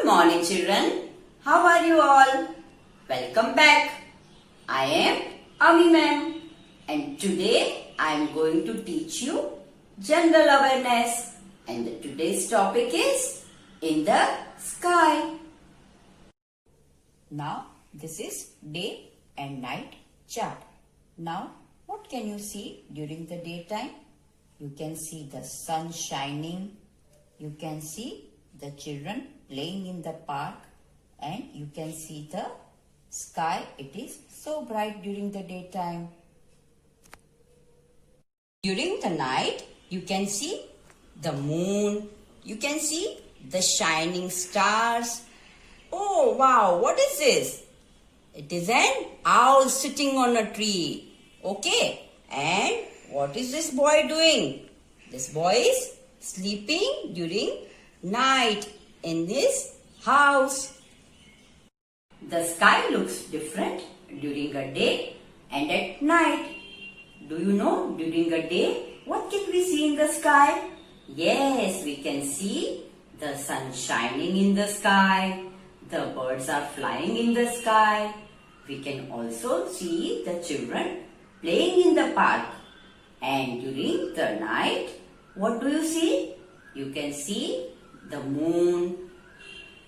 Good morning, children. How are you all? Welcome back. I am Ami ma'am, and today I am going to teach you general awareness, and today's topic is in the sky. Now this is day and night chart. Now what can you see during the daytime? You can see the sun shining. You can see the children playing in the park, and you can see the sky. It is so bright during the daytime. During the night, you can see the moon. You can see the shining stars. Oh wow, what is this? It is an owl sitting on a tree. Okay, and what is this boy doing? This boy is sleeping during night in his house. The sky looks different during a day and at night. Do you know during a day what can we see in the sky? Yes, we can see the sun shining in the sky. The birds are flying in the sky. We can also see the children playing in the park. And during the night, what do you see? You can see the moon,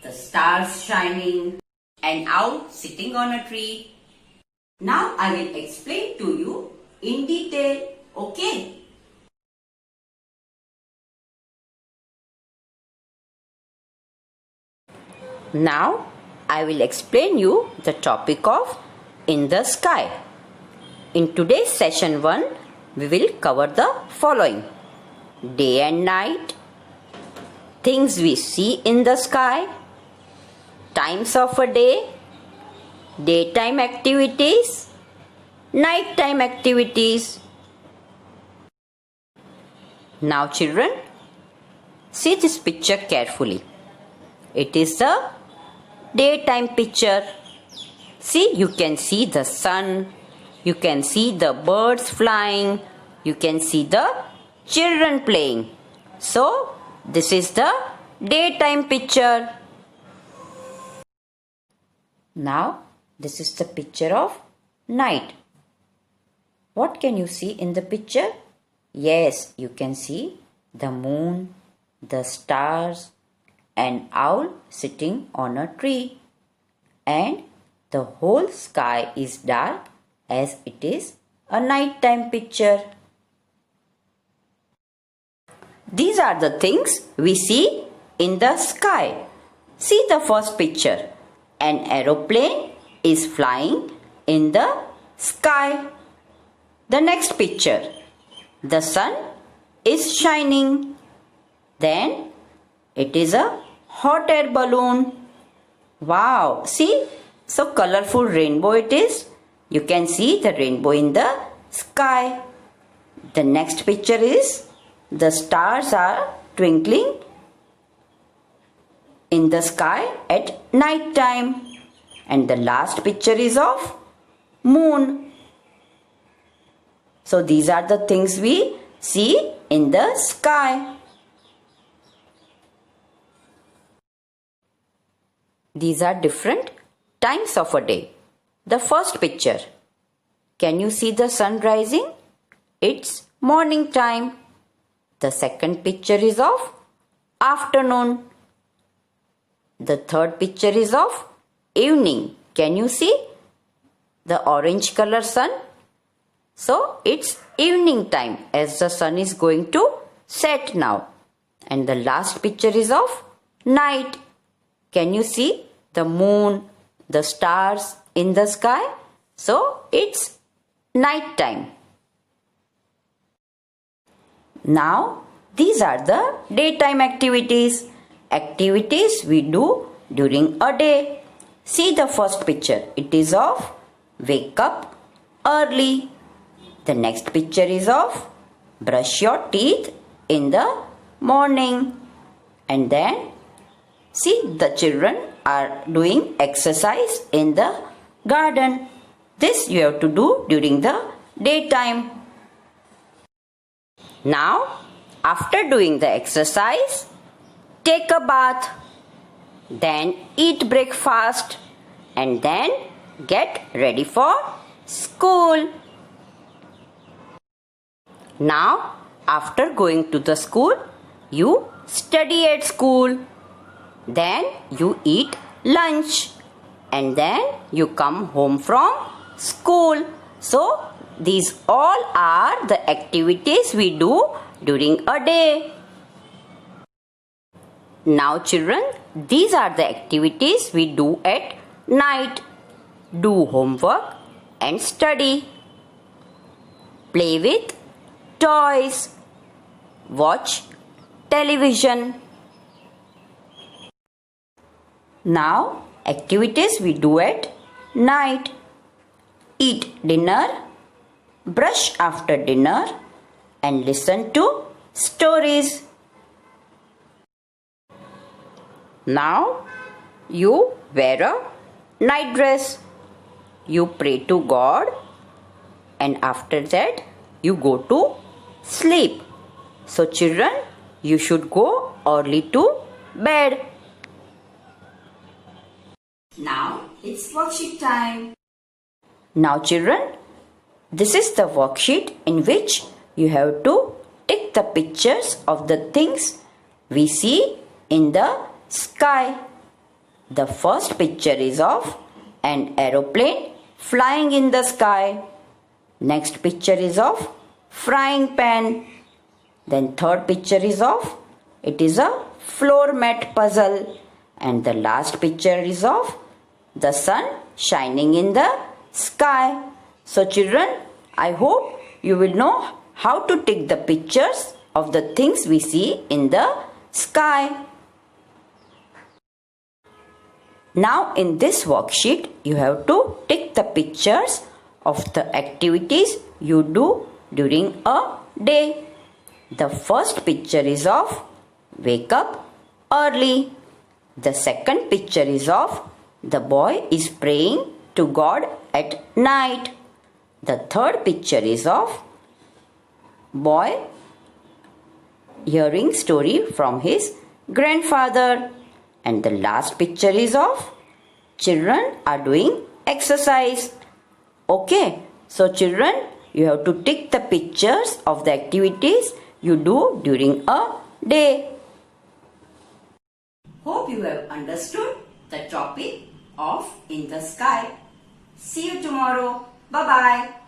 the stars shining, an owl sitting on a tree. Now I will explain to you in detail, okay? Now I will explain you the topic of in the sky. In today's session 1, we will cover the following: day and night, things we see in the sky, times of a day, daytime activities, nighttime activities. Now children, see this picture carefully. It is the daytime picture. See, you can see the sun, you can see the birds flying, you can see the children playing. So, this is the daytime picture. Now, this is the picture of night. What can you see in the picture? Yes, you can see the moon, the stars, an owl sitting on a tree, and the whole sky is dark as it is a nighttime picture. These are the things we see in the sky. See the first picture. An aeroplane is flying in the sky. The next picture. The sun is shining. Then it is a hot air balloon. Wow, see, so colorful rainbow it is. You can see the rainbow in the sky. The next picture is the stars are twinkling in the sky at night time. And the last picture is of moon. So these are the things we see in the sky. These are different times of a day. The first picture. Can you see the sun rising? It's morning time. The second picture is of afternoon. The third picture is of evening. Can you see the orange color sun? So it's evening time as the sun is going to set now. And the last picture is of night. Can you see the moon, the stars in the sky? So it's night time. Now these are the daytime activities. Activities we do during a day. See the first picture. It is of wake up early. The next picture is of brush your teeth in the morning. And then see the children are doing exercise in the garden. This you have to do during the daytime. Now, after doing the exercise, take a bath. then eat breakfast, and then get ready for school. Now, after going to the school, you study at school. Then you eat lunch. And then you come home from school. So, these all are the activities we do during a day. Now children, these are the activities we do at night. Do homework and study. Play with toys. Watch television. Now, activities we do at night. Eat dinner, brush after dinner, and listen to stories. Now, you wear a night dress. You pray to God, and after that, you go to sleep. So, children, you should go early to bed. Now, it's worksheet time. Now, children, this is the worksheet in which you have to take the pictures of the things we see in the sky. The first picture is of an aeroplane flying in the sky. Next picture is of frying pan. Then third picture is of, it is a floor mat puzzle. And the last picture is of the sun shining in the sky. So children, I hope you will know how to take the pictures of the things we see in the sky. Now in this worksheet, you have to take the pictures of the activities you do during a day. The first picture is of wake up early. The second picture is of the boy is praying to God at night. The third picture is of boy hearing story from his grandfather. And the last picture is of children are doing exercise. Okay, so children, you have to take the pictures of the activities you do during a day. Hope you have understood the topic of In the Sky. See you tomorrow. Bye-bye.